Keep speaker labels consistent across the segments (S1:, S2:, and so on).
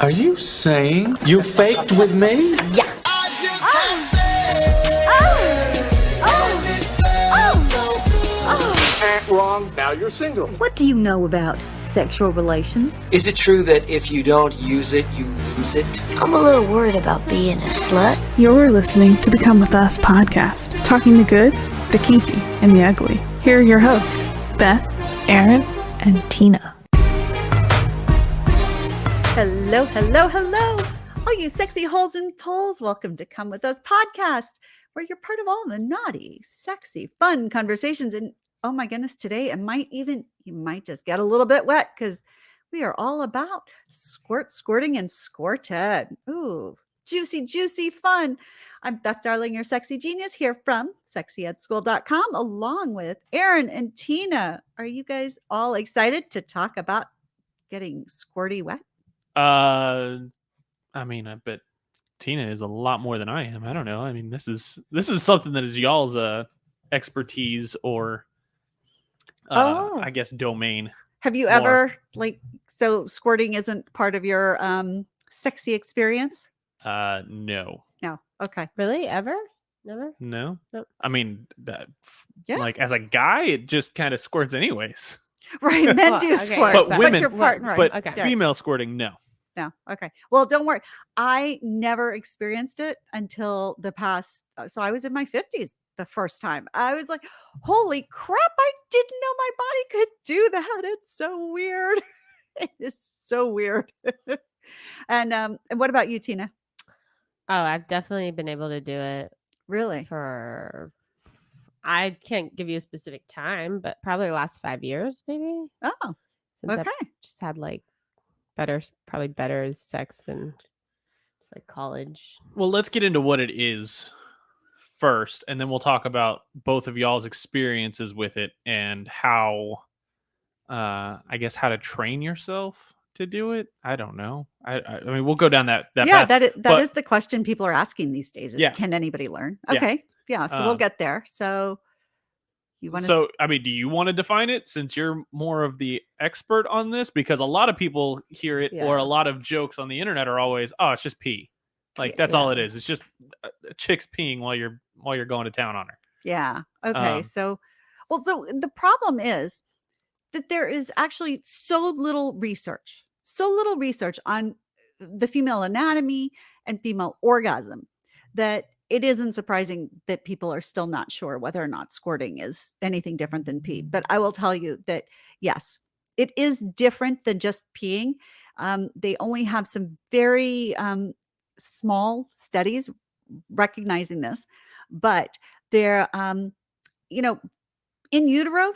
S1: Are you saying you faked with me?
S2: Yeah.
S1: Wrong. Now you're single.
S2: What do you know about sexual relations?
S3: Is it true that if you don't use it, you lose it?
S4: I'm a little worried about being a slut.
S5: You're listening to the Come With Us podcast, talking the good, the kinky, and the ugly. Here are your hosts, Beth, Aaron, and Tina.
S2: Hello, hello, hello. All you sexy holes and poles, welcome to Come With Us podcast, where you're part of all the naughty, sexy, fun conversations. And oh my goodness, today you might just get a little bit wet because we are all about squirting, and squirted. Ooh, juicy, juicy fun. I'm Beth Darling, your sexy genius, here from sexyedschool.com, along with Aaron and Tina. Are you guys all excited to talk about getting squirty wet?
S6: I bet Tina is a lot more than I am. I don't know. I mean, this is something that is y'all's expertise or I guess domain.
S2: Have you ever so squirting isn't part of your sexy experience?
S6: No.
S2: No. Okay.
S7: Really? Ever? Never?
S6: No.
S7: Nope.
S6: I mean,
S2: Yeah.
S6: like as a guy, it just kind of squirts anyways.
S2: Right. Men do
S7: okay,
S2: squirt.
S6: But women-
S2: your partner.
S6: But
S7: Okay.
S6: female squirting, no.
S2: No. Okay. Well, don't worry. I never experienced it until the past. So I was in my 50s the first time. I was like, holy crap. I didn't know my body could do that. It's so weird. It is so weird. And what about you, Tina?
S7: Oh, I've definitely been able to do it
S2: Really?
S7: I can't give you a specific time, but probably the last 5 years, maybe.
S2: Oh,
S7: Since
S2: okay.
S7: I've just had probably better sex than just like college.
S6: Well, let's get into what it is first, and then we'll talk about both of y'all's experiences with it and how, I guess, how to train yourself to do it. I don't know. I mean, we'll go down that
S2: Yeah,
S6: path.
S2: that is the question people are asking these days is,
S6: Yeah.
S2: can anybody learn?
S6: Yeah.
S2: Okay. Yeah. So we'll get there. So you want to...
S6: So, I mean, do you want to define it since you're more of the expert on this? Because a lot of people hear it, or a lot of jokes on the internet are always, oh, it's just pee. Like, that's all it is. It's just a chick's peeing while you're going to town on her.
S2: Yeah. Okay. So the problem is that there is actually so little research on the female anatomy and female orgasm that it isn't surprising that people are still not sure whether or not squirting is anything different than pee. But I will tell you that, yes, it is different than just peeing. They only have some very small studies recognizing this, but they're, in utero,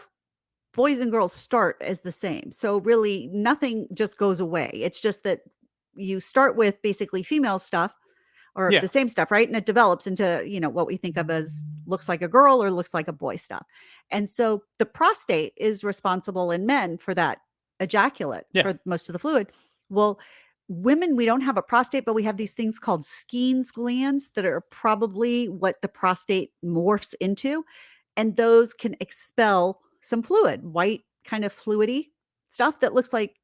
S2: boys and girls start as the same. So really nothing just goes away. It's just that you start with basically female stuff or the same stuff, right? And it develops into, what we think of as looks like a girl or looks like a boy stuff. And so the prostate is responsible in men for that ejaculate for most of the fluid. Well, women, we don't have a prostate, but we have these things called Skene's glands that are probably what the prostate morphs into. And those can expel some fluid, white kind of fluidy stuff that looks like,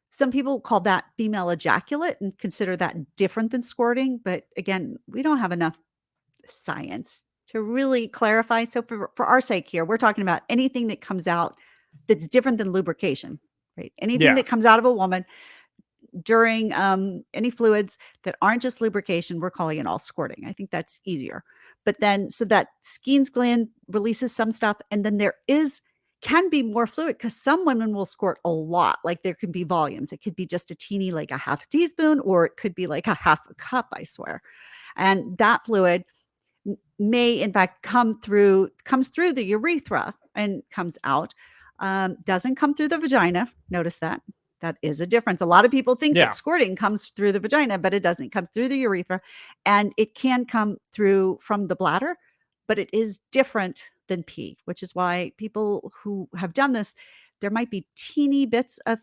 S2: some people call that female ejaculate and consider that different than squirting. But again, we don't have enough science to really clarify. So for our sake here, we're talking about anything that comes out that's different than lubrication, right? Anything that comes out of a woman during any fluids that aren't just lubrication, we're calling it all squirting. I think that's easier. But then, so that Skene's gland releases some stuff, and then can be more fluid because some women will squirt a lot. Like there can be volumes. It could be just a teeny, like a half a teaspoon, or it could be like a half a cup, I swear. And that fluid may in fact comes through the urethra and comes out. Doesn't come through the vagina. Notice that is a difference. A lot of people think that squirting comes through the vagina, but it doesn't come through the urethra, and it can come through from the bladder, but it is different than pee, which is why people who have done this, there might be teeny bits of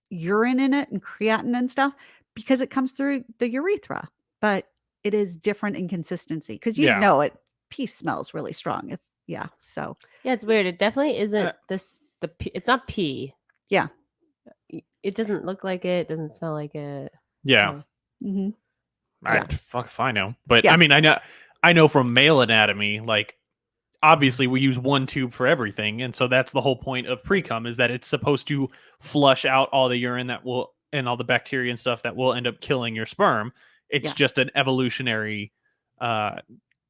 S2: urine in it and creatinine and stuff because it comes through the urethra, but it is different in consistency because pee smells really strong. So
S7: it's weird. It definitely isn't it's not pee.
S2: Yeah.
S7: It doesn't look like it. Doesn't smell like it.
S6: Yeah.
S2: Hmm. Yeah.
S6: Fuck if I know. But
S2: Yeah.
S6: I mean, I know from male anatomy, like obviously we use one tube for everything, and so that's the whole point of pre-cum is that it's supposed to flush out all the urine that will and all the bacteria and stuff that will end up killing your sperm. It's
S2: Yes.
S6: just an evolutionary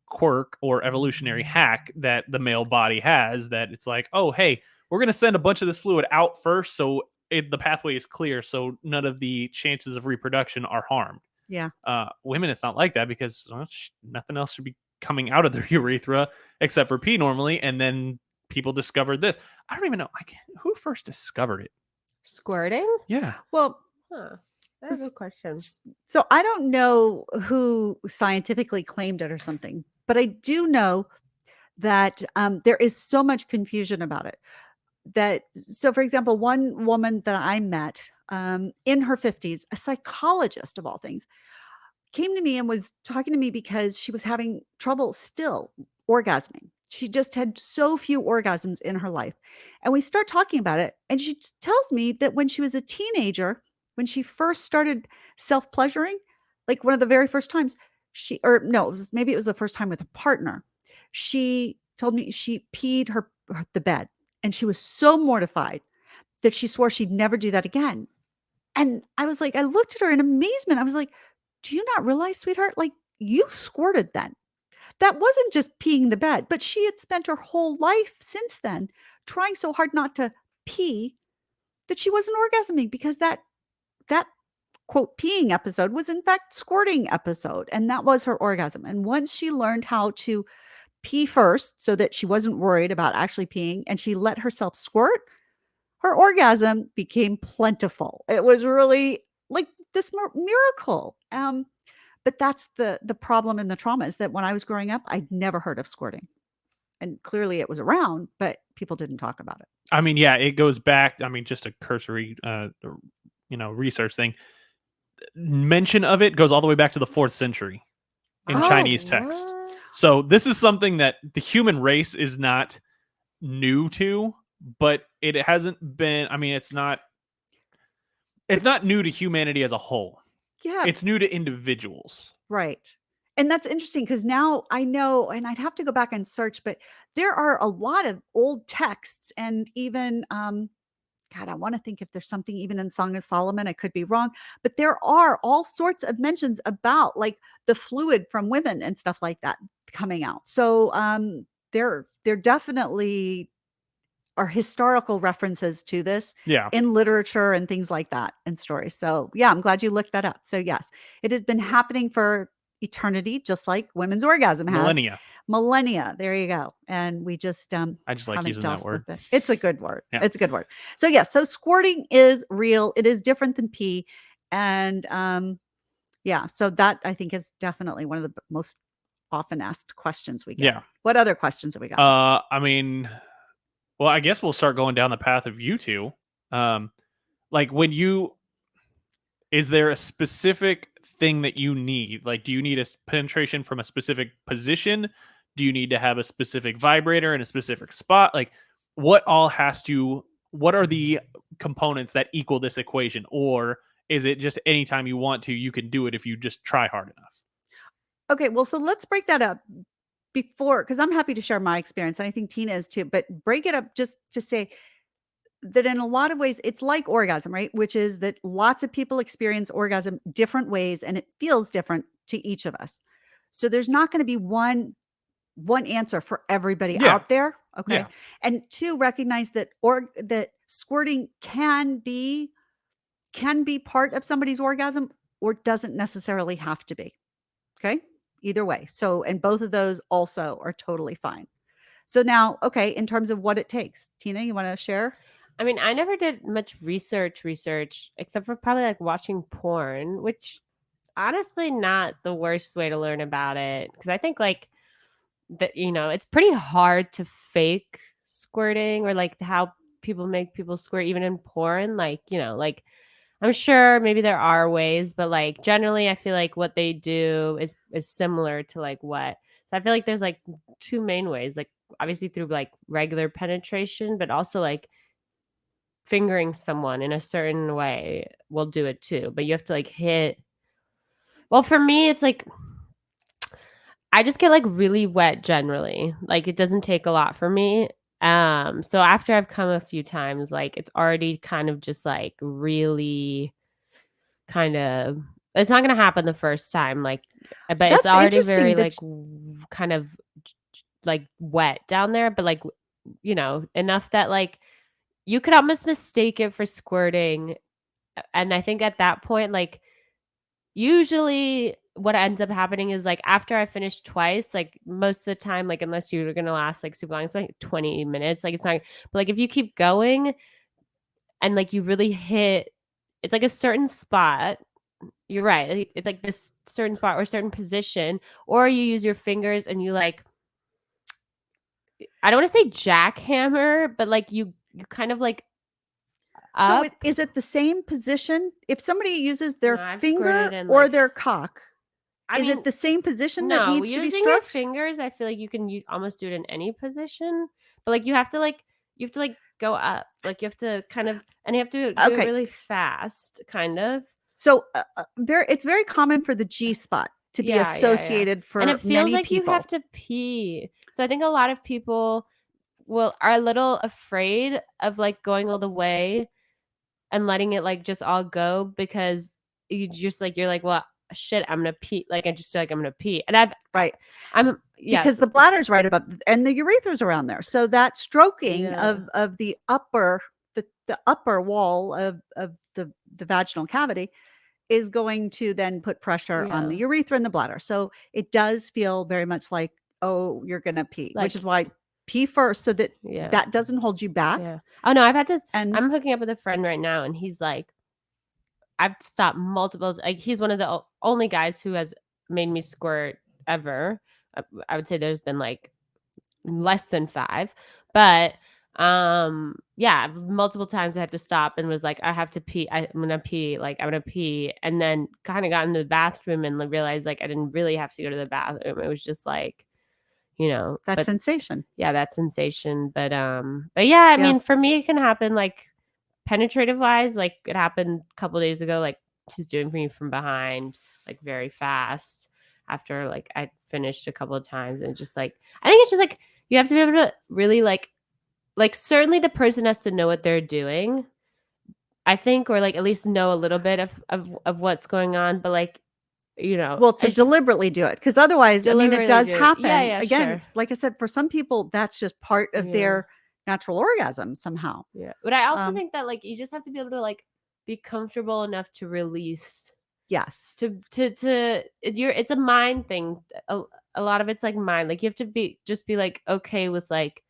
S6: quirk or evolutionary hack that the male body has, that it's like, oh hey, we're going to send a bunch of this fluid out first so the pathway is clear, so none of the chances of reproduction are harmed.
S2: Yeah.
S6: Women, it's not like that because nothing else should be coming out of their urethra except for pee normally. And then people discovered this. I don't even know who first discovered it.
S7: Squirting?
S6: Yeah.
S2: Well,
S7: That's a good question.
S2: so I don't know who scientifically claimed it or something, but I do know that there is so much confusion about it. So for example, one woman that I met in her 50s, a psychologist of all things, came to me and was talking to me because she was having trouble still orgasming. She just had so few orgasms in her life. And we start talking about it. And she tells me that when she was a teenager, when she first started self pleasuring, like one of the very first times, maybe it was the first time with a partner. She told me she peed the bed, and she was so mortified that she swore she'd never do that again. And I was like, I looked at her in amazement. I was like, do you not realize, sweetheart, like you squirted then? That wasn't just peeing the bed, but she had spent her whole life since then trying so hard not to pee that she wasn't orgasming, because that quote peeing episode was in fact squirting episode, and that was her orgasm. And once she learned how to pee first so that she wasn't worried about actually peeing, and she let herself squirt, her orgasm became plentiful. It was really like this miracle. But that's the problem and the trauma, is that when I was growing up, I'd never heard of squirting. And clearly it was around, but people didn't talk about it.
S6: I mean, yeah, it goes back. I mean, just a cursory, research thing. Mention of it goes all the way back to the 4th century in Chinese text.
S7: What?
S6: So this is something that the human race is not new to, but it hasn't been. I mean, it's not new to humanity as a whole.
S2: Yeah.
S6: It's new to individuals.
S2: Right. And that's interesting, because now I know, and I'd have to go back and search, but there are a lot of old texts, and even, God, I want to think if there's something even in Song of Solomon. I could be wrong, but there are all sorts of mentions about like the fluid from women and stuff like that coming out. So there definitely are historical references to this in literature and things like that, and stories. So yeah, I'm glad you looked that up. So yes, it has been happening for eternity, just like women's orgasm has. Millennia. There you go. And we just
S6: I just like using that word.
S2: It's a good word.
S6: Yeah.
S2: It's a good word. So yes, so squirting is real. It is different than pee. And so that I think is definitely one of the most often asked questions we get.
S6: Yeah.
S2: What other questions have we got?
S6: I mean, well, I guess we'll start going down the path of you two. Like is there a specific thing that you need? Like, do you need a penetration from a specific position? Do you need to have a specific vibrator in a specific spot? Like, what are the components that equal this equation? Or is it just anytime you want to, you can do it if you just try hard enough?
S2: Okay, well, so let's break that up because I'm happy to share my experience, and I think Tina is too, but break it up just to say that in a lot of ways, it's like orgasm, right? Which is that lots of people experience orgasm different ways, and it feels different to each of us. So there's not going to be one answer for everybody out there. Okay.
S6: Yeah.
S2: And two, recognize that that squirting can be part of somebody's orgasm, or doesn't necessarily have to be. Okay. Either way. So, and both of those also are totally fine. So now, okay, in terms of what it takes, Tina, you want to share?
S7: I mean, I never did much research, except for probably like watching porn, which honestly not the worst way to learn about it. Because I think like that, it's pretty hard to fake squirting, or like how people make people squirt, even in porn. Like, like I'm sure maybe there are ways, but like generally I feel like what they do is similar to like what. So I feel like there's like two main ways, like obviously through like regular penetration, but also like fingering someone in a certain way will do it too. But you have to like hit. Well, for me, it's like I just get like really wet generally. Like it doesn't take a lot for me. So after I've come a few times, like it's already kind of just like really kind of it's not gonna happen the first time, like but
S2: That's
S7: it's already
S2: interesting
S7: very
S2: that
S7: like kind of like wet down there, but like enough that like you could almost mistake it for squirting. And I think at that point, like usually what ends up happening is like after I finish twice, like most of the time, like unless you're gonna last like super long, it's like 20 minutes. Like it's not, but like if you keep going and like you really hit, it's like a certain spot. You're right. It's like this certain spot or certain position, or you use your fingers and you like, I don't want to say jackhammer, but like you kind of like
S2: So
S7: up.
S2: is it the same position? If somebody uses their
S7: No, I've
S2: finger
S7: squirted and,
S2: or
S7: like-
S2: their cock,
S7: I
S2: is
S7: mean,
S2: it the same position that
S7: no,
S2: needs to be
S7: using your
S2: stroked?
S7: fingers, I feel like you can almost do it in any position, but like you have to like go up, like you have to kind of, and you have to do it
S2: Okay.
S7: really fast, kind of.
S2: So it's very common for the G spot to be
S7: Yeah, yeah, yeah.
S2: associated for
S7: And it feels
S2: many
S7: like
S2: people.
S7: you have to pee. So I think a lot of people are a little afraid of like going all the way and letting it like just all go because you just like you're like, well, shit, I'm gonna pee. Like I just feel like I'm gonna pee, and
S2: Right.
S7: yes,
S2: Because the bladder's right above and the urethra's around there. So that stroking
S7: Yeah.
S2: of the upper the upper wall of the vaginal cavity is going to then put pressure on the
S7: Yeah.
S2: urethra and the bladder. So it does feel very much like, oh, you're gonna pee,
S7: Like-
S2: which is why pee first so that
S7: yeah.
S2: that doesn't hold you back.
S7: Yeah. Oh no, I've had this.
S2: And
S7: I'm hooking up with a friend right now, and he's like, I've stopped multiple. Like he's one of the only guys who has made me squirt ever. I would say there's been like less than 5, but yeah, multiple times I had to stop and was like, I have to pee. I'm gonna pee. Like I'm gonna pee, and then kind of got into the bathroom and realized like I didn't really have to go to the bathroom. It was just like,
S2: that
S7: but-
S2: sensation.
S7: yeah, that sensation. But yeah, I mean, for me, it can happen like penetrative wise. Like it happened a couple days ago. Like he's doing me from behind, like very fast. After like I finished a couple of times, and just like I think it's just like you have to be able to really like certainly the person has to know what they're doing. I think, or like at least know a little bit of what's going on, but like.
S2: Well, to deliberately do it, because otherwise, I mean, it
S7: Deliberately
S2: does
S7: do it.
S2: happen.
S7: Yeah, yeah,
S2: Again,
S7: sure.
S2: like I said, for some people, that's just part of
S7: Yeah.
S2: their natural orgasm somehow.
S7: Yeah, but I also
S2: Um,
S7: think that like you just have to be able to like be comfortable enough to release.
S2: Yes.
S7: It's a mind thing. A lot of it's like mind. Like you have to be like okay with like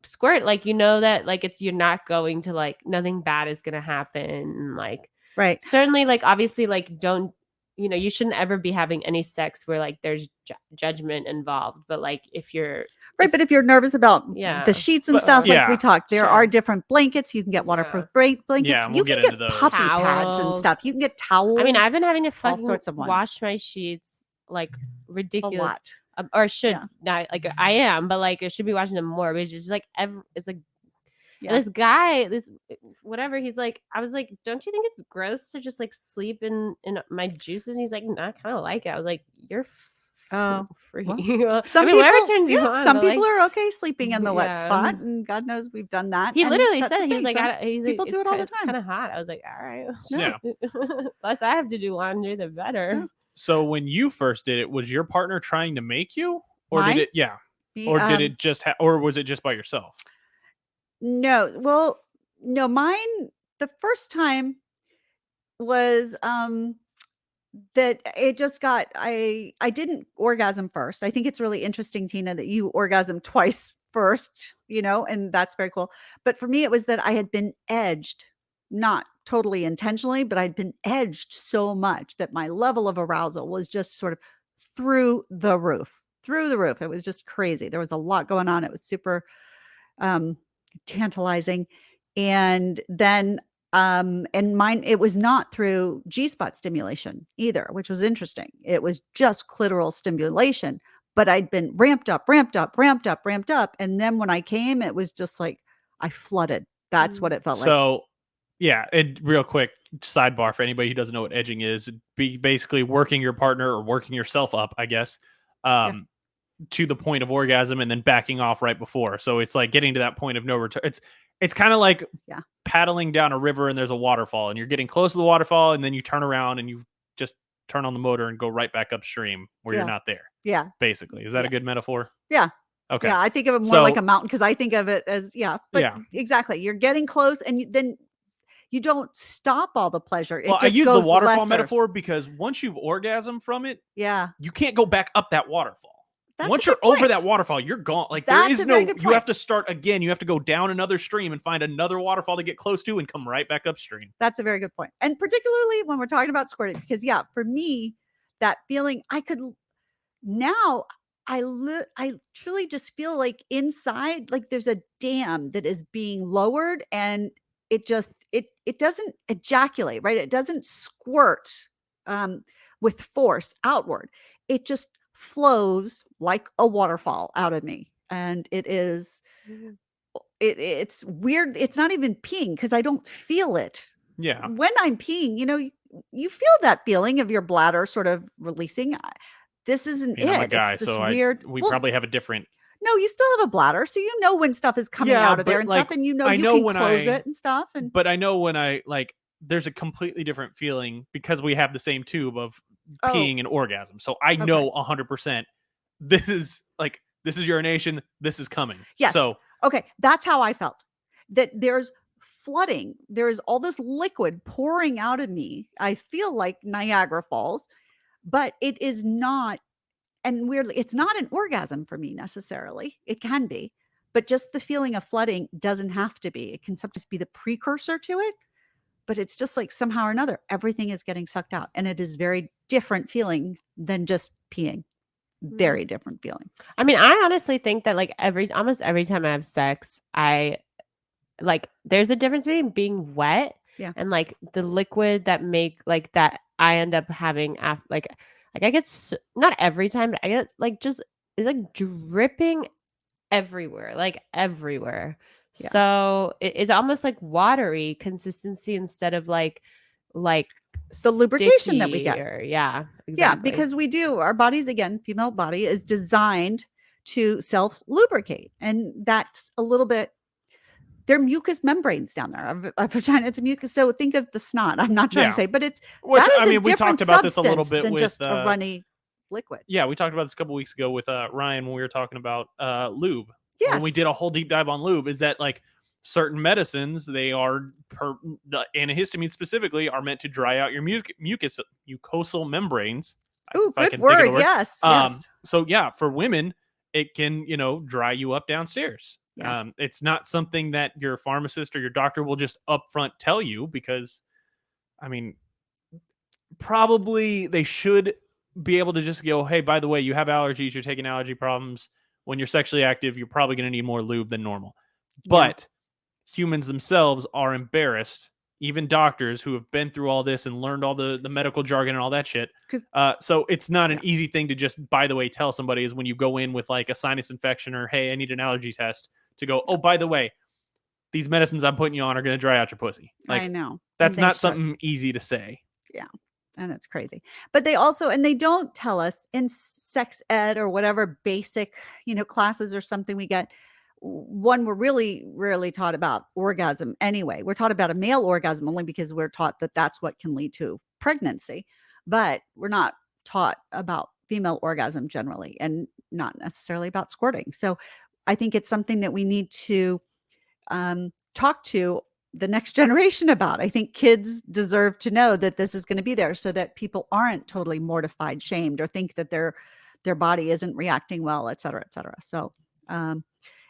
S7: squirt. Like that like you're not going to like nothing bad is gonna happen. Like
S2: Right.
S7: certainly like obviously like don't you shouldn't ever be having any sex where like there's judgment involved. But like if you're
S2: Right. But if you're nervous about
S7: Yeah.
S2: the sheets and
S6: But,
S2: stuff, like
S6: yeah,
S2: we talked, there
S7: sure.
S2: are different blankets. You can get waterproof blankets.
S6: Yeah, and
S2: You
S6: we'll
S2: can
S6: get
S2: get
S6: into those.
S2: puppy pads and stuff.
S7: Towels.
S2: You can get towels.
S7: I mean, I've been having to
S2: all
S7: fucking
S2: sorts of ones.
S7: wash my sheets like
S2: a
S7: ridiculous.
S2: lot.
S7: Or should
S2: Yeah.
S7: not like I am, but like I should be watching them more. But it's just like it's like
S2: Yeah.
S7: and this guy, this whatever, he's like, I was like, don't you think it's gross to just like sleep in my juices? And he's like, nah, I kind of like it. I was like, you're free.
S2: well,
S7: I mean, whatever turns you on.
S2: some
S7: but,
S2: people
S7: like,
S2: are okay sleeping in the wet
S7: Yeah.
S2: spot, and God knows we've done that.
S7: he
S2: and
S7: literally
S2: that's
S7: said
S2: the
S7: it. He was
S2: thing,
S7: like,
S2: some
S7: people
S2: do it all the
S7: It's
S2: time.
S7: kind of hot. I was like, all right.
S6: Yeah.
S7: Less I have to do laundry, the better.
S2: Yeah.
S6: So when you first did it, was your partner trying to make you, or
S2: Mine?
S6: did it? Yeah,
S2: The,
S6: or did it just? Or was it just by yourself?
S2: No, well, no, mine the first time was that it just got I didn't orgasm first. I think it's really interesting, Tina, that you orgasm twice first, and that's very cool. But for me, it was that I had been edged, not totally intentionally, but I'd been edged so much that my level of arousal was just sort of through the roof. It was just crazy. There was a lot going on. It was super tantalizing. And then and mine, it was not through G-spot stimulation either, which was interesting. It was just clitoral stimulation, but I'd been ramped up. And then when I came, it was just like I flooded. That's what it felt like.
S6: So, yeah, and real quick sidebar for anybody who doesn't know what edging is, be basically working your partner or working yourself up, I guess, to the point of orgasm and then backing off right before. So it's like getting to that point of no return. It's kind of like paddling down a river and there's a waterfall and you're getting close to the waterfall and then you turn around and you just turn on the motor and go right back upstream where you're not there.
S2: Yeah.
S6: Basically. Is that a good metaphor?
S2: Yeah.
S6: Okay.
S2: Yeah, I think of it more like a mountain because I think of it as but exactly. You're getting close and then you don't stop all the pleasure. It
S6: Well,
S2: just
S6: I use
S2: goes
S6: the waterfall
S2: lesser.
S6: metaphor because once you've orgasmed from it,
S2: yeah,
S6: you can't go back up that waterfall.
S2: That's
S6: Once
S2: a good
S6: you're over
S2: point.
S6: that waterfall, you're gone. Like
S2: That's
S6: there is
S2: a very
S6: no,
S2: good
S6: you
S2: point.
S6: have to start again. You have to go down another stream and find another waterfall to get close to and come right back upstream.
S2: That's a very good point. And particularly when we're talking about squirting, because for me, that feeling I could now I truly just feel like inside, like there's a dam that is being lowered and it just it doesn't ejaculate, right? It doesn't squirt with force outward. It just flows like a waterfall out of me. And it is it's weird. It's not even peeing because I don't feel it.
S6: Yeah.
S2: When I'm peeing, you feel that feeling of your bladder sort of releasing. This isn't it.
S6: I'm a guy,
S2: it's this
S6: so
S2: weird.
S6: we probably have a different.
S2: No, you still have a bladder, so you know when stuff is coming out of there and stuff, and you
S6: I
S2: can
S6: know when
S2: close it and stuff. And
S6: but I know when I there's a completely different feeling because we have the same tube of peeing and orgasm. So I know 100%. This is urination. This is coming.
S2: Yes.
S6: So
S2: okay, that's how I felt. That there's flooding. There is all this liquid pouring out of me. I feel like Niagara Falls, but it is not. And weirdly, it's not an orgasm for me necessarily. It can be, but just the feeling of flooding doesn't have to be. It can sometimes be the precursor to it, but it's just like somehow or another, everything is getting sucked out. And it is very different feeling than just peeing. Very different feeling.
S7: I mean, I honestly think that almost every time I have sex, there's a difference between being wet and like the liquid that that I end up having after I get not every time, but I get it's like dripping everywhere. Yeah. So it's almost like watery consistency instead of like
S2: the lubrication that we get.
S7: Yeah, exactly.
S2: Yeah, because our bodies, again, female body is designed to self lubricate, and that's a little bit. They're mucous membranes down there. A vagina, it's a mucus. So think of the snot. I'm not trying to say, but it's
S6: we talked about this a little bit
S2: than
S6: with
S2: just a runny liquid.
S6: Yeah, we talked about this a couple weeks ago with Ryan when we were talking about lube.
S2: Yes.
S6: When we did a whole deep dive on lube, is that like certain medicines, they are the antihistamines specifically are meant to dry out your mucosal membranes.
S2: Ooh, good word. Yes.
S6: So yeah, for women, it can dry you up downstairs.
S2: Yes.
S6: It's not something that your pharmacist or your doctor will just upfront tell you because, I mean, probably they should be able to just go, hey, by the way, you have allergies, you're taking allergy problems. When you're sexually active, you're probably going to need more lube than normal. Yeah. But humans themselves are embarrassed, even doctors who have been through all this and learned all the medical jargon and all that shit. So it's not an easy thing to just, by the way, tell somebody is when you go in with like a sinus infection or, hey, I need an allergy test. To go, oh, by the way, these medicines I'm putting you on are going to dry out your pussy.
S2: I know.
S6: That's not something easy to say.
S2: Yeah. And it's crazy. But they also, and they don't tell us in sex ed or whatever basic, classes or something we get. One, we're really rarely taught about orgasm anyway. We're taught about a male orgasm only because we're taught that that's what can lead to pregnancy. But we're not taught about female orgasm generally and not necessarily about squirting. So I think it's something that we need to talk to the next generation about. I think kids deserve to know that this is going to be there so that people aren't totally mortified, shamed, or think that their body isn't reacting well, et cetera, et cetera. So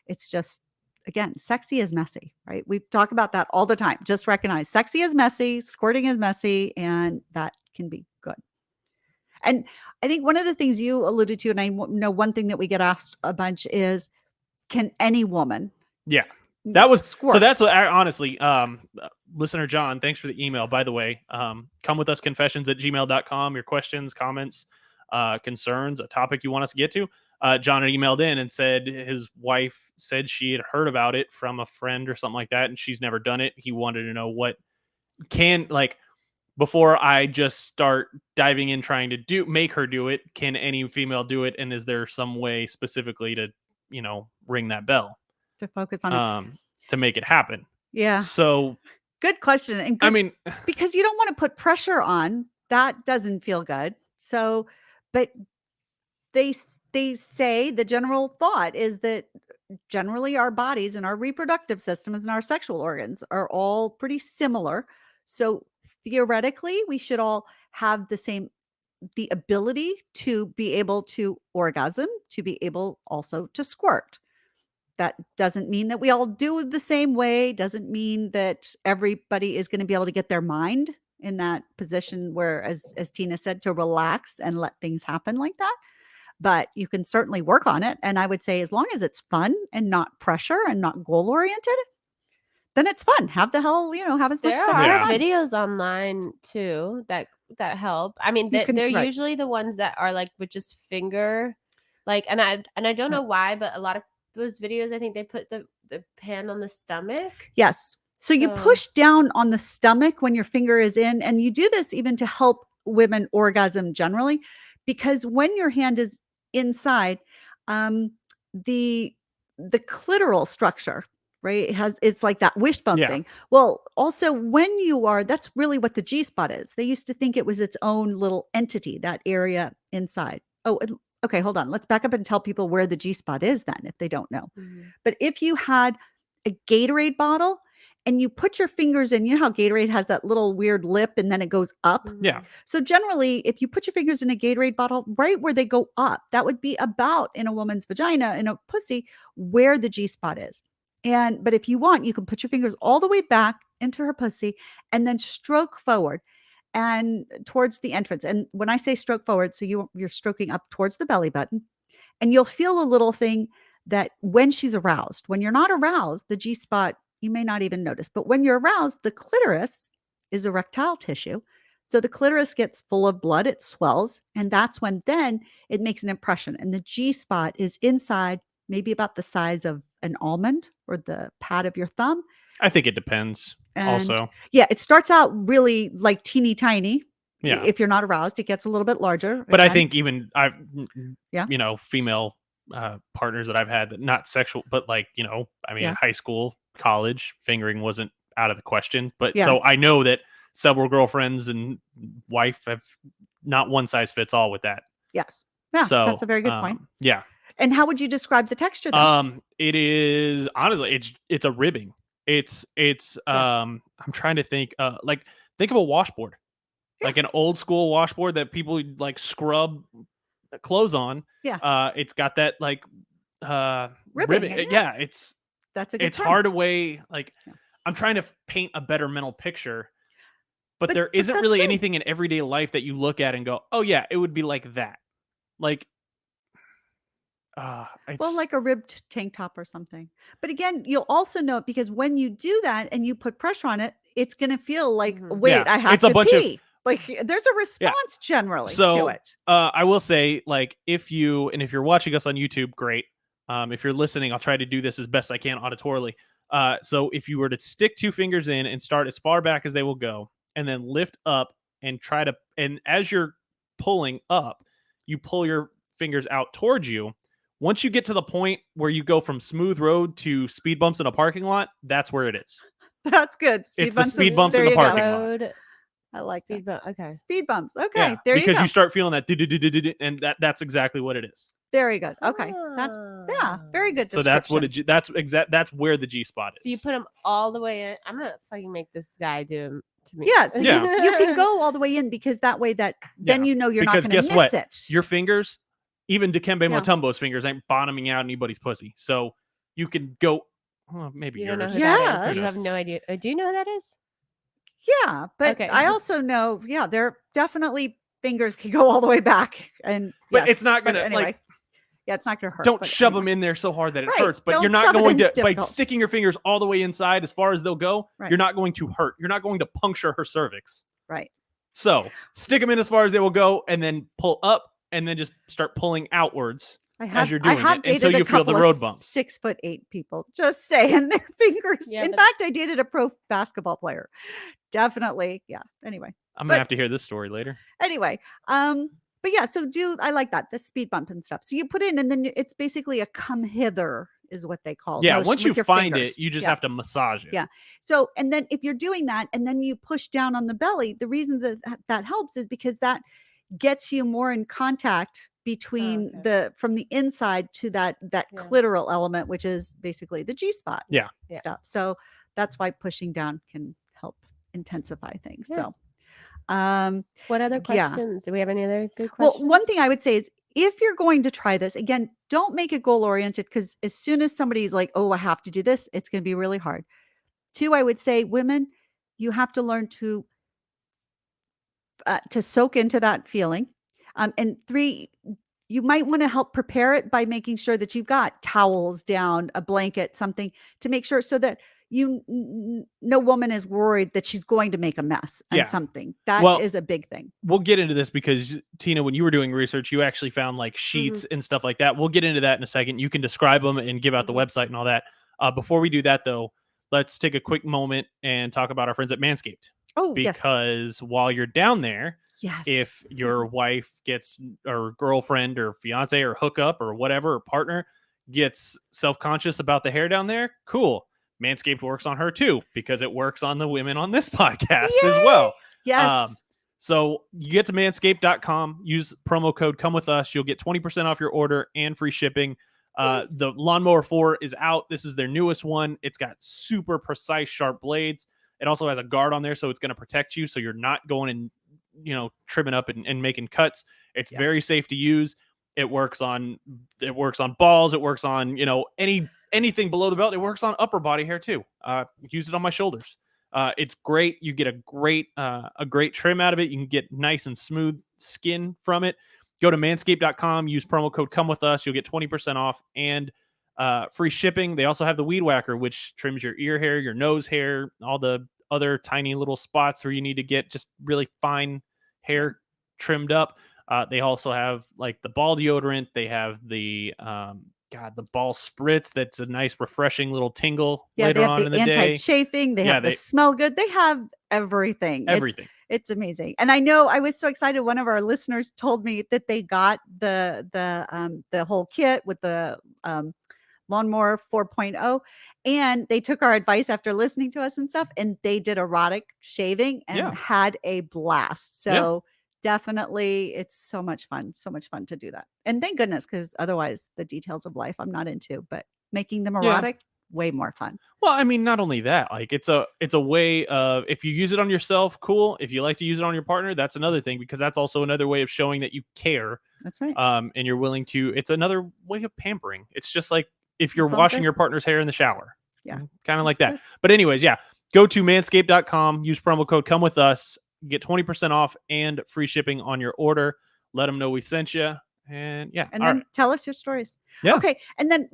S2: it's just, again, sexy is messy, right? We talk about that all the time. Just recognize sexy is messy, squirting is messy, and that can be good. And I think one of the things you alluded to, and I know one thing that we get asked a bunch is, can any woman?
S6: Yeah, that was
S2: squirt?
S6: So that's what honestly, listener John, thanks for the email, by the way. comewithusconfessions@gmail.com. Your questions, comments, concerns, a topic you want us to get to. John had emailed in and said his wife said she had heard about it from a friend or something like that, and she's never done it. He wanted to know what before I just start diving in trying to make her do it, can any female do it? And is there some way specifically to, ring that bell
S2: To focus on it.
S6: to make it happen?
S2: Yeah.
S6: So
S2: Good question. And because you don't want to put pressure on, that doesn't feel good. So, but they say the general thought is that generally our bodies and our reproductive systems and our sexual organs are all pretty similar. So theoretically, we should all have the ability to be able to orgasm, to be able also to squirt. That doesn't mean that we all do it the same way, doesn't mean that everybody is going to be able to get their mind in that position where, as Tina said, to relax and let things happen like that. But you can certainly work on it. And I would say as long as it's fun and not pressure and not goal oriented, then it's fun. Have as much
S7: There
S2: sex.
S7: are
S2: as fun.
S7: videos online too that help. I mean, they're usually the ones that are like with just finger, and I don't know why, but a lot of those videos, I think they put the hand on the stomach.
S2: Yes. So you push down on the stomach when your finger is in, and you do this even to help women orgasm generally, because when your hand is inside, the clitoral structure, right? It's like that wishbone thing. Well, also that's really what the G-spot is. They used to think it was its own little entity, that area inside. Oh, okay, hold on. Let's back up and tell people where the G-spot is then, if they don't know. Mm-hmm. But if you had a Gatorade bottle and you put your fingers in, you know how Gatorade has that little weird lip and then it goes up?
S6: Yeah.
S2: So generally, if you put your fingers in a Gatorade bottle, right where they go up, that would be about in a woman's vagina, in a pussy, where the G-spot is. But if you want, you can put your fingers all the way back into her pussy and then stroke forward and towards the entrance. And when I say stroke forward, so you're stroking up towards the belly button, and you'll feel a little thing that when she's aroused. When you're not aroused, the G-spot, you may not even notice. But when you're aroused, the clitoris is erectile tissue. So the clitoris gets full of blood, it swells, and that's when then it makes an impression. And the G-spot is inside, maybe about the size of an almond or the pad of your thumb.
S6: I think it depends also.
S2: Yeah, it starts out really like teeny tiny.
S6: Yeah.
S2: If you're not aroused, it gets a little bit larger.
S6: But I think even
S2: Yeah.
S6: female partners that I've had, that not sexual, but in high school, college, fingering wasn't out of the question. But so I know that several girlfriends and wife have not one size fits all with that.
S2: Yes. Yeah,
S6: so,
S2: that's a very good point.
S6: Yeah.
S2: And how would you describe the texture then?
S6: It is honestly, it's a ribbing. It's I'm trying to think think of a washboard. Yeah. Like an old school washboard that people like scrub clothes on.
S2: Yeah.
S6: It's got that ribbing. Yeah,
S2: that's a good
S6: it's
S2: term.
S6: hard to weigh. I'm trying to paint a better mental picture, but there isn't really anything in everyday life that you look at and go, oh yeah, it would be like that. Like
S2: like a ribbed tank top or something. But again, you'll also know it because when you do that and you put pressure on it, it's going to feel like, wait, I have to pee. There's a response generally to it.
S6: I will say, if you're watching us on YouTube, great. If you're listening, I'll try to do this as best I can auditorily. So if you were to stick two fingers in and start as far back as they will go, and then lift up and and as you're pulling up, you pull your fingers out towards you. Once you get to the point where you go from smooth road to speed bumps in a parking lot, that's where it is.
S2: That's good.
S6: It's the speed bumps in the parking lot.
S2: I like
S7: speed bump. Okay.
S2: Speed bumps. Okay.
S6: Yeah,
S2: there you go.
S6: Because you start feeling that, and that's exactly what it is.
S2: Very good. Okay. That's very good.
S6: So that's what that's where the G-spot is.
S7: So you put them all the way in. I'm gonna fucking make this guy do them to me.
S2: Yes. Yeah. You can go all the way in because that way then you know you're not going to miss it.
S6: Your fingers, even Dikembe Mutombo's fingers, ain't bottoming out anybody's pussy. So you can go. Well, maybe
S7: you
S6: yours.
S7: don't know who that is. You have no idea. Do you know who that is?
S2: Yeah, but I also know. Yeah, there definitely fingers can go all the way back, but
S6: it's not gonna
S2: it's not gonna hurt.
S6: Don't shove them in there so hard that it hurts. But you're not going to by sticking your fingers all the way inside as far as they'll go. Right. You're not going to hurt. You're not going to puncture her cervix.
S2: Right.
S6: So stick them in as far as they will go, and then pull up, and then just start pulling outwards. as you're doing
S2: I have
S6: it
S2: dated
S6: until you
S2: a
S6: feel the
S2: couple of
S6: road bumps.
S2: 6'8" people. Just saying, their fingers.
S7: Yeah,
S2: In
S7: but-
S2: fact, I dated a pro basketball player. Definitely, yeah. Anyway,
S6: I'm gonna
S2: but-
S6: have to hear this story later.
S2: anyway, but yeah. So I like that, the speed bump and stuff. So you put in, and then it's basically a come hither is what they call.
S6: Yeah,
S2: motion
S6: once you
S2: with your
S6: find
S2: fingers.
S6: it, you just
S2: Yeah.
S6: have to massage it.
S2: Yeah. So, and then if you're doing that, and then you push down on the belly, the reason that helps is because that gets you more in contact between
S7: okay.
S2: from the inside to that
S7: Yeah.
S2: clitoral element, which is basically the G spot.
S6: Yeah.
S2: Stuff. So that's why pushing down can help intensify things.
S7: Yeah.
S2: So,
S7: What other
S2: yeah.
S7: questions? Do we have any other good
S2: well,
S7: questions?
S2: one thing I would say is if you're going to try this, again, don't make it goal oriented, because as soon as somebody's like, oh, I have to do this, it's going to be really hard. 2, I would say, women, you have to learn to soak into that feeling. And 3, you might want to help prepare it by making sure that you've got towels down, a blanket, something to make sure so that no woman is worried that she's going to make a mess and
S6: Yeah.
S2: something. That
S6: Well,
S2: is a big thing.
S6: We'll get into this because Tina, when you were doing research, you actually found like sheets and stuff like that. We'll get into that in a second. You can describe them and give out the website and all that. Before we do that, though, let's take a quick moment and talk about our friends at Manscaped.
S2: Oh, yes.
S6: Because while you're down there,
S2: Yes.
S6: if your wife gets, or girlfriend or fiance or hookup or whatever, or partner gets self-conscious about the hair down there, cool. Manscaped works on her too, because it works on the women on this podcast as well.
S2: Yes.
S6: So you get to manscaped.com, use promo code come with us. You'll get 20% off your order and free shipping. The Lawnmower 4 is out. This is their newest one. It's got super precise, sharp blades. It also has a guard on there, so it's going to protect you, so you're not going and trimming up and making cuts. It's very safe to use. It works on balls. It works on anything below the belt. It works on upper body hair too. Use it on my shoulders. It's great. You get a great trim out of it. You can get nice and smooth skin from it. Go to manscaped.com. Use promo code come with us. You'll get 20% off and free shipping. They also have the Weed Whacker, which trims your ear hair, your nose hair, all the other tiny little spots where you need to get just really fine hair trimmed up. They also have like the ball deodorant. They have the the ball spritz. That's a nice, refreshing little tingle later on in the day.
S2: They have the anti-chafing. They have the smell good. They have everything.
S6: Everything.
S2: It's amazing. And I know I was so excited. One of our listeners told me that they got the whole kit with the Lawnmower 4.0, and they took our advice after listening to us and stuff, and they did erotic shaving and had a blast. So definitely, it's so much fun to do that. And thank goodness, because otherwise the details of life I'm not into, but making them erotic, way more fun.
S6: Well, I mean, not only that, like it's a way of, if you use it on yourself, cool. If you like to use it on your partner, that's another thing, because that's also another way of showing that you care.
S2: That's right.
S6: And you're willing to, it's another way of pampering. It's just like if you're washing your partner's hair in the shower.
S2: Yeah.
S6: Kind of like that. But anyways, go to manscaped.com, use promo code come with us, get 20% off and free shipping on your order. Let them know we sent you. And
S2: and then tell us your stories.
S6: Yeah.
S2: Okay. And then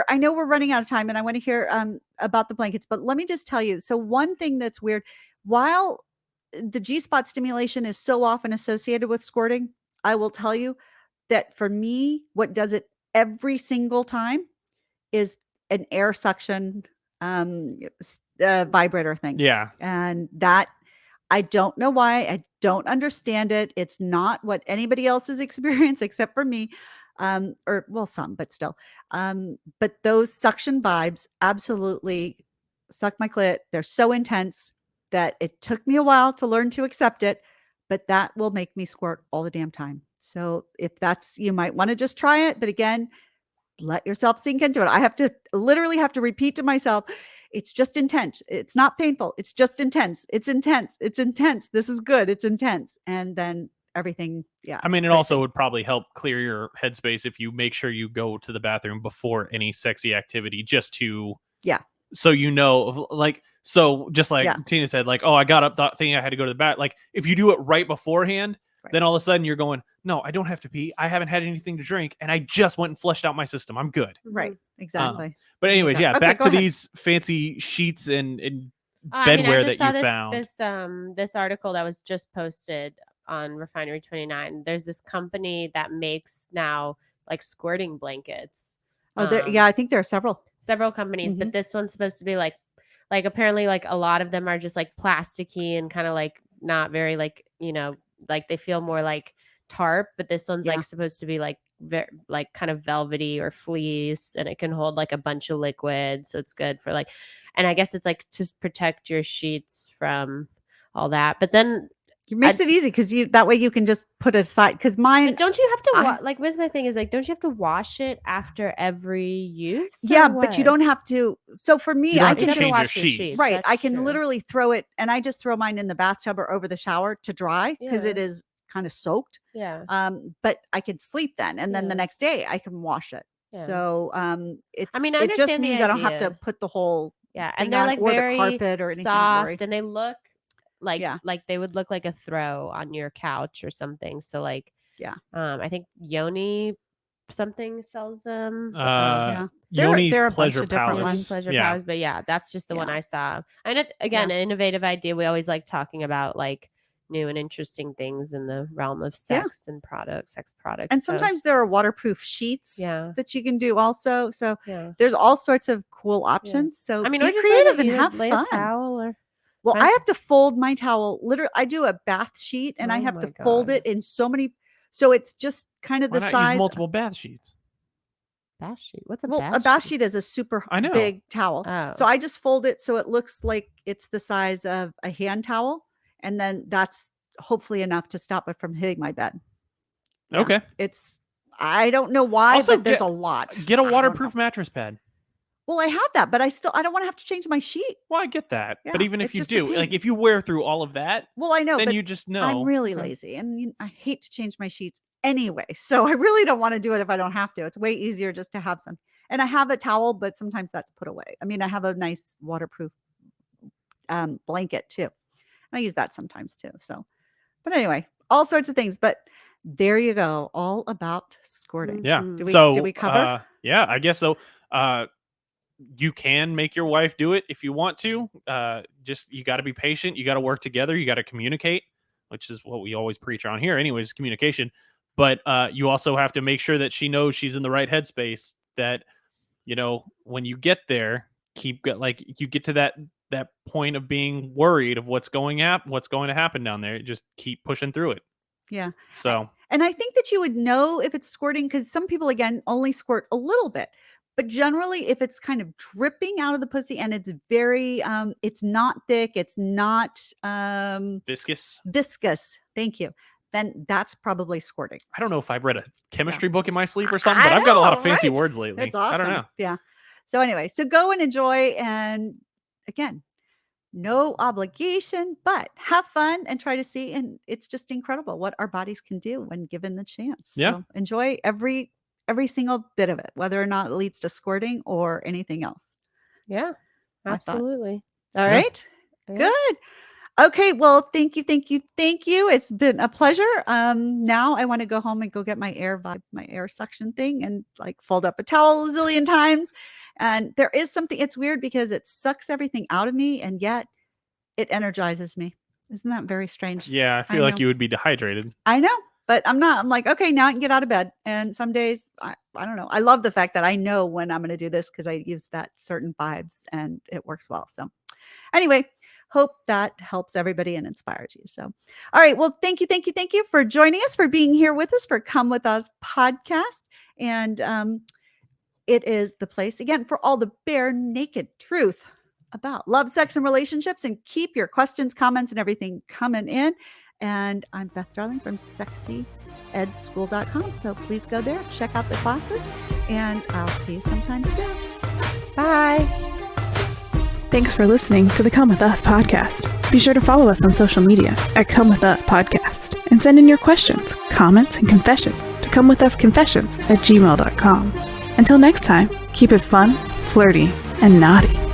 S2: I know we're running out of time, and I want to hear about the blankets, but let me just tell you. So one thing that's weird, while the G-spot stimulation is so often associated with squirting, I will tell you that for me, what does it every single time is an air suction vibrator thing.
S6: Yeah.
S2: And that, I don't know why. I don't understand it. It's not what anybody else has experienced except for me. Or well, some, but still. But those suction vibes absolutely suck my clit. They're so intense that it took me a while to learn to accept it, but that will make me squirt all the damn time. So if you might want to just try it. But again, let yourself sink into it. I literally have to repeat to myself, it's just intense. It's not painful. It's just intense. It's intense. It's intense. This is good. It's intense. And then everything. Yeah.
S6: I mean, it also would probably help clear your headspace if you make sure you go to the bathroom before any sexy activity, just to, so just like Tina said, like, oh, I got up thinking I had to go to the bath. Like if you do it right beforehand, then all of a sudden you're going, no, I don't have to pee. I haven't had anything to drink, and I just went and flushed out my system. I'm good.
S2: Right. Exactly.
S6: But anyways,
S2: Okay,
S6: back
S2: go
S6: to
S2: ahead.
S6: these fancy sheets and
S7: I
S6: bedwear
S7: just
S6: that
S7: saw
S6: you found.
S7: this article that was just posted on Refinery 29. There's this company that makes now like squirting blankets.
S2: Oh, yeah, I think there are several
S7: companies, but this one's supposed to be like apparently like a lot of them are just like plasticky and kind of like not very like, you know, like they feel more like tarp, but this one's like supposed to be like like kind of velvety or fleece, and it can hold like a bunch of liquid, so it's good for like, and I guess it's like to protect your sheets from all that. But then
S2: it makes it easy because that way you can just put it aside. Because mine,
S7: but don't you have to like? What's my thing is like, don't you have to wash it after every use?
S2: Yeah, but you don't have to. So for me, I can just
S7: wash your sheets.
S2: Right,
S7: That's
S2: I can
S7: true.
S2: literally throw it, and I just throw mine in the bathtub or over the shower to dry because it is kind of soaked.
S7: Yeah.
S2: But I can sleep then, and then the next day I can wash it.
S7: Yeah.
S2: So it's.
S7: I mean, I
S2: it just
S7: understand the
S2: means I don't have to
S7: idea.
S2: put the whole
S7: and they're
S2: on,
S7: like
S2: or
S7: very
S2: the carpet or anything.
S7: soft, and they look like they would look like a throw on your couch or something. So like I think Yoni something sells them.
S6: Yoni's
S2: there are a
S6: Pleasure
S2: bunch of different
S6: Palace.
S2: ones.
S7: Pleasure Palace, but that's just the one I saw. And it, again, an innovative idea. We always like talking about like new and interesting things in the realm of sex and sex products.
S2: And sometimes there are waterproof sheets that you can do also. So there's all sorts of cool options. So
S7: I mean,
S2: be
S7: or just
S2: creative and
S7: lay
S2: have
S7: a
S2: fun.
S7: towel or
S2: Well, I have to fold my towel. Literally, I do a bath sheet and I
S7: Oh
S2: have
S7: my
S2: to fold it in so many. So it's just kind of
S6: Why
S2: the
S6: not
S2: size.
S6: use multiple bath sheets?
S7: bath sheet. What's a
S2: Well,
S7: bath
S2: a bath
S7: sheet?
S2: sheet is a super
S6: I know.
S2: big towel.
S7: Oh.
S2: So I just fold it so it looks like it's the size of a hand towel. And then that's hopefully enough to stop it from hitting my bed. Yeah.
S6: Okay.
S2: I don't know why,
S6: Also,
S2: but there's a lot.
S6: Get a
S2: I don't
S6: waterproof
S2: know.
S6: mattress pad.
S2: Well, I have that, but I don't want to have to change my sheet.
S6: Well, I get that.
S2: Yeah,
S6: but even if
S2: it's
S6: you
S2: just a
S6: do,
S2: pain.
S6: like if you wear through all of that,
S2: Well, I know,
S6: then
S2: but
S6: you just know.
S2: I'm really lazy and I hate to change my sheets anyway. So I really don't want to do it if I don't have to. It's way easier just to have some. And I have a towel, but sometimes that's put away. I mean, I have a nice waterproof blanket too. I use that sometimes too. So, but anyway, all sorts of things. But there you go. All about squirting.
S6: Yeah.
S2: Did we cover?
S6: Yeah, I guess so. You can make your wife do it if you want to. Just you got to be patient. You got to work together. You got to communicate, which is what we always preach on here. Anyways, communication. But you also have to make sure that she knows she's in the right headspace. That when you get there, you get to that point of being worried of what's going to happen down there. Just keep pushing through it.
S2: Yeah.
S6: So,
S2: and I think that you would know if it's squirting because some people, again, only squirt a little bit. But generally, if it's kind of dripping out of the pussy and it's very, it's not thick, it's not
S6: viscous.
S2: Thank you. Then that's probably squirting.
S6: I don't know if I've read a chemistry book in my sleep or something, but I've got a lot of fancy words lately.
S2: It's awesome.
S6: I don't know.
S2: Yeah. So anyway, so go and enjoy. And again, no obligation, but have fun and try to see. And it's just incredible what our bodies can do when given the chance.
S6: Yeah.
S2: So enjoy every single bit of it, whether or not it leads to squirting or anything else.
S7: Yeah, absolutely.
S2: All right. Yeah. Good. Okay. Well, thank you. It's been a pleasure. Now I want to go home and go get my air suction thing and like fold up a towel a zillion times. And there is something, it's weird because it sucks everything out of me and yet it energizes me. Isn't that very strange?
S6: Yeah. I feel like you would be dehydrated.
S2: I know. But I'm not. I'm like, okay, now I can get out of bed. And some days, I don't know. I love the fact that I know when I'm going to do this because I use that certain vibes and it works well. So anyway, hope that helps everybody and inspires you. So, all right. Well, thank you for joining us, for being here with us for Come With Us podcast. And it is the place, again, for all the bare naked truth about love, sex, and relationships. And keep your questions, comments, and everything coming in. And I'm Beth Darling from sexyedschool.com. So please go there, check out the classes, and I'll see you sometime soon. Bye.
S5: Thanks for listening to the Come With Us podcast. Be sure to follow us on social media at Come With Us Podcast and send in your questions, comments, and confessions to comewithusconfessions@gmail.com. Until next time, keep it fun, flirty, and naughty.